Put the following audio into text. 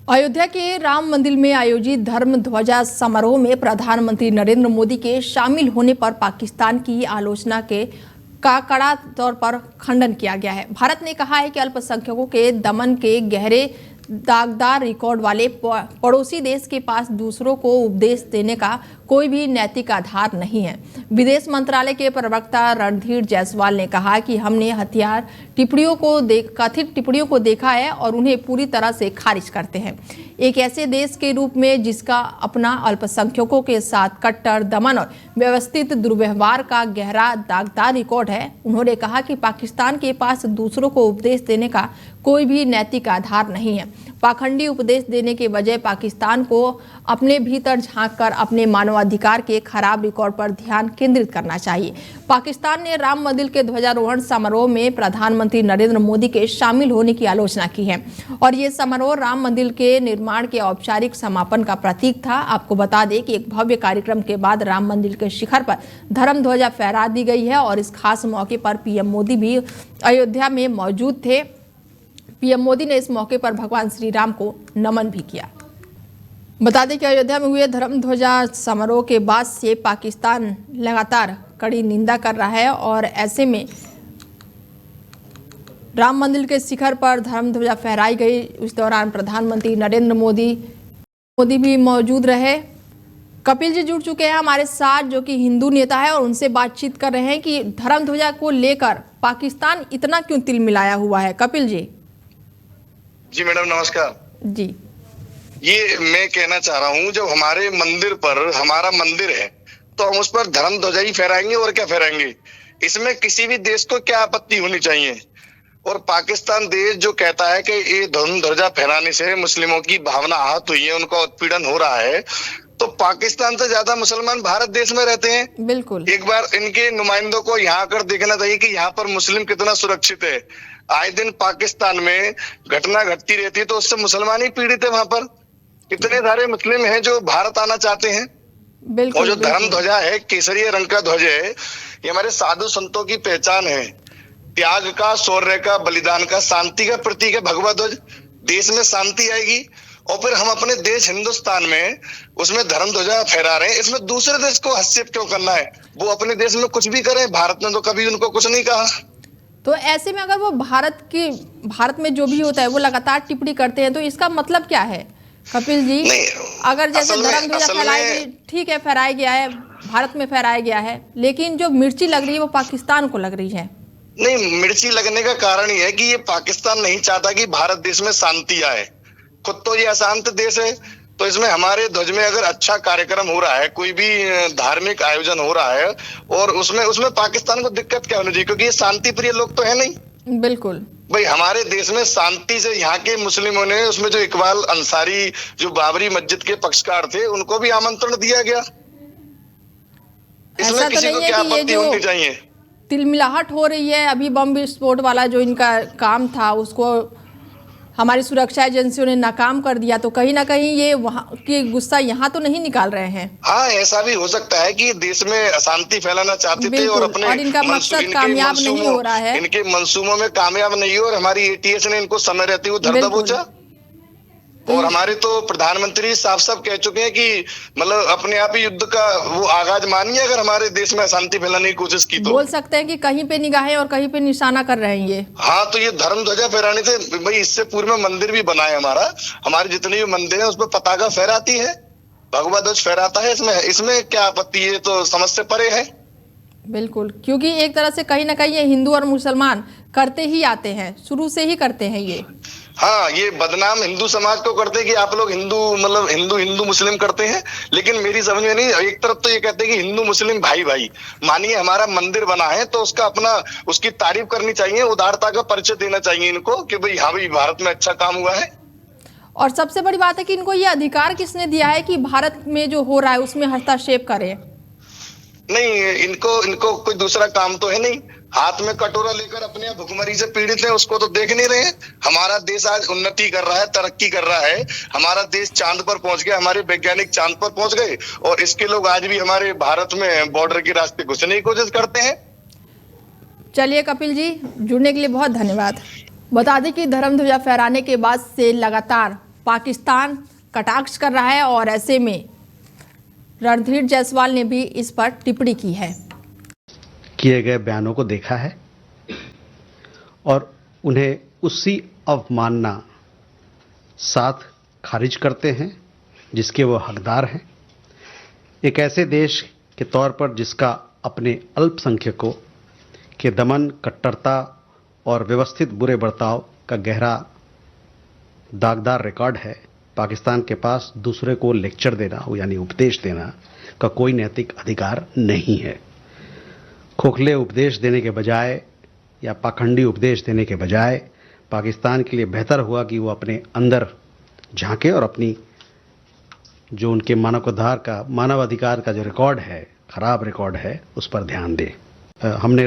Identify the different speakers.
Speaker 1: अयोध्या के राम मंदिर में आयोजित धर्म ध्वजा समारोह में प्रधानमंत्री नरेंद्र मोदी के शामिल होने पर पाकिस्तान की आलोचना का कड़ा तौर पर खंडन किया गया है। भारत ने कहा है कि अल्पसंख्यकों के दमन के गहरे दागदार रिकॉर्ड वाले पड़ोसी देश के पास दूसरों को उपदेश देने का कोई भी नैतिक आधार नहीं है। विदेश मंत्रालय के प्रवक्ता रणधीर जायसवाल ने कहा कि हमने कथित टिप्पणियों को देखा है और उन्हें पूरी तरह से खारिज करते हैं। एक ऐसे देश के रूप में जिसका अपना अल्पसंख्यकों के साथ कट्टर दमन और व्यवस्थित दुर्व्यवहार का गहरा दागदार रिकॉर्ड है। उन्होंने कहा कि पाकिस्तान के पास दूसरों को उपदेश देने का कोई भी नैतिक आधार नहीं है। पाखंडी उपदेश देने के बजाय पाकिस्तान को अपने भीतर झांककर अपने मानवाधिकार के खराब रिकॉर्ड पर ध्यान केंद्रित करना चाहिए। पाकिस्तान ने राम मंदिर के ध्वजारोहण समारोह में प्रधानमंत्री नरेंद्र मोदी के शामिल होने की आलोचना की है और ये समारोह राम मंदिर के निर्माण के औपचारिक समापन का प्रतीक था। आपको बता दें कि एक भव्य कार्यक्रम के बाद राम मंदिर के शिखर पर धर्म ध्वजा फहरा दी गई है और इस खास मौके पर पीएम मोदी भी अयोध्या में मौजूद थे। पीएम मोदी ने इस मौके पर भगवान श्री राम को नमन भी किया। बता दें कि अयोध्या में हुए धर्म ध्वजा समारोह के बाद से पाकिस्तान लगातार कड़ी निंदा कर रहा है और ऐसे में राम मंदिर के शिखर पर धर्म ध्वजा फहराई गई। उस दौरान प्रधानमंत्री नरेंद्र मोदी भी मौजूद रहे। कपिल जी जुड़ चुके हैं हमारे साथ, जो कि हिंदू नेता है, और उनसे बातचीत कर रहे हैं कि धर्म ध्वजा को लेकर पाकिस्तान इतना क्यों तिलमिलाया हुआ है। कपिल जी।
Speaker 2: जी मैडम नमस्कार
Speaker 1: जी।
Speaker 2: ये मैं कहना चाह रहा हूँ, जब हमारे मंदिर पर हमारा मंदिर है तो हम उस पर धर्म ध्वजा ही फहराएंगे और क्या फहराएंगे। इसमें किसी भी देश को क्या आपत्ति होनी चाहिए। और पाकिस्तान देश जो कहता है कि ये धर्म ध्वजा फहराने से मुस्लिमों की भावना आहत हुई है, उनका उत्पीड़न हो रहा है, तो पाकिस्तान से ज्यादा मुसलमान भारत देश में रहते हैं।
Speaker 1: बिल्कुल।
Speaker 2: एक बार इनके नुमाइंदों को यहाँ आकर देखना चाहिए कि यहाँ पर मुस्लिम कितना सुरक्षित है। आए दिन पाकिस्तान में घटना घटती रहती है तो उससे मुसलमान ही पीड़ित है। वहां पर कितने सारे मुस्लिम हैं जो भारत आना चाहते हैं।
Speaker 1: बिल्कुल।
Speaker 2: और जो धर्म ध्वजा है, केसरिया रंग का ध्वज है, ये हमारे साधु संतों की पहचान है। त्याग का, शौर्य का, बलिदान का, शांति का प्रतीक है भगवा ध्वज। देश में शांति आएगी। और फिर हम अपने देश हिंदुस्तान में उसमें धर्म ध्वजा फहरा रहे हैं। इसमें दूसरे देश को हस्तक्षेप क्यों करना है। वो अपने देश में कुछ भी करें, भारत ने तो कभी उनको कुछ नहीं कहा।
Speaker 1: तो ऐसे में अगर वो भारत में जो भी होता है वो लगातार टिप्पणी करते हैं तो इसका मतलब क्या है कपिल जी। अगर जैसे धर्म ध्वजा फहराई, ठीक है, फहराया गया है, भारत में फहराया गया है, लेकिन जो मिर्ची लग रही है वो पाकिस्तान को लग रही है।
Speaker 2: नहीं, मिर्ची लगने का कारण ये है कि ये पाकिस्तान नहीं चाहता कि भारत देश में शांति आए। खुद तो ये अशांत देश है, तो इसमें हमारे ध्वज में अगर अच्छा कार्यक्रम हो रहा है, कोई भी धार्मिक आयोजन हो रहा है, और उसमें पाकिस्तान को दिक्कत क्या होनी चाहिए, क्योंकि ये शांति प्रिय लोग तो है नहीं।
Speaker 1: बिल्कुल
Speaker 2: भाई, हमारे देश में शांति से यहाँ के मुस्लिमों ने, उसमें जो इकबाल अंसारी जो बाबरी मस्जिद के पक्षकार थे, उनको भी आमंत्रण दिया गया। इसमें किसी को क्या आपत्ति होनी चाहिए।
Speaker 1: तिलमिलाहट हो रही है, अभी बम विस्फोट वाला जो इनका काम था उसको हमारी सुरक्षा एजेंसियों ने नाकाम कर दिया, तो कहीं ना कहीं ये वहाँ की गुस्सा यहाँ तो नहीं निकाल रहे हैं।
Speaker 2: हाँ, ऐसा भी हो सकता है कि देश में अशांति फैलाना चाहते थे और अपने
Speaker 1: और इनका मकसद कामयाब नहीं हो रहा है,
Speaker 2: इनके मंसूबों में कामयाब नहीं हो, और हमारी एटीएस ने इनको समय रहते हुए धर दबोचा। और हमारे तो प्रधानमंत्री साफ साफ कह चुके हैं कि मतलब अपने आप ही युद्ध का वो आगाज मानिए अगर हमारे देश में अशांति फैलाने की कोशिश की तो।
Speaker 1: बोल सकते हैं कि कहीं पे निगाहें और कहीं पे निशाना कर रहे हैं ये।
Speaker 2: हाँ, तो ये धर्म ध्वजा फहराने से भाई, इससे पूर्व में मंदिर भी बना है हमारा, हमारे जितने भी मंदिर है उस पर पताका फहराती है, भगवा ध्वज फहराता है। इसमें क्या आपत्ति है, तो समझ से परे है।
Speaker 1: बिल्कुल, क्योंकि एक तरह से कहीं ना कहीं ये हिंदू और मुसलमान करते ही आते हैं, शुरू से ही करते हैं ये।
Speaker 2: हाँ, ये बदनाम हिंदू समाज को करते हैं कि आप लोग हिंदू मतलब हिंदू मुस्लिम करते हैं, लेकिन मेरी समझ में नहीं। एक तरफ तो ये कहते हैं कि हिंदू मुस्लिम भाई भाई, मानिए हमारा मंदिर बना है तो उसका अपना उसकी तारीफ करनी चाहिए, उदारता का परिचय देना चाहिए इनको कि भाई हाँ भाई भारत में अच्छा काम हुआ है।
Speaker 1: और सबसे बड़ी बात है कि इनको ये अधिकार किसने दिया है कि भारत में जो हो रहा है उसमें हस्तक्षेप करें।
Speaker 2: नहीं, इनको कोई दूसरा काम तो है नहीं। हाथ में कटोरा लेकर अपने भुखमरी से पीड़ित है, उसको तो देख नहीं रहे हैं। हमारा देश आज उन्नति कर रहा है, तरक्की कर रहा है, हमारा देश चांद पर पहुंच गया, हमारे वैज्ञानिक चांद पर पहुंच गए, और इसके लोग आज भी हमारे भारत में बॉर्डर के रास्ते घुसने की कोशिश करते हैं।
Speaker 1: चलिए कपिल जी, जुड़ने के लिए बहुत धन्यवाद। बता दें कि धर्म ध्वजा फहराने के बाद से लगातार पाकिस्तान कटाक्ष कर रहा है और ऐसे में रणधीर जायसवाल ने भी इस पर टिप्पणी की है।
Speaker 3: किए गए बयानों को देखा है और उन्हें उसी अवमानना साथ खारिज करते हैं जिसके वो हकदार हैं। एक ऐसे देश के तौर पर जिसका अपने अल्पसंख्यकों के दमन, कट्टरता और व्यवस्थित बुरे बर्ताव का गहरा दागदार रिकॉर्ड है, पाकिस्तान के पास दूसरे को लेक्चर देना यानी उपदेश देना का कोई नैतिक अधिकार नहीं है। खोखले उपदेश देने के बजाय या पाखंडी उपदेश देने के बजाय पाकिस्तान के लिए बेहतर हुआ कि वो अपने अंदर झांके और अपनी जो उनके मानवाधिकार का जो रिकॉर्ड है, खराब रिकॉर्ड है, उस पर ध्यान दे। हमने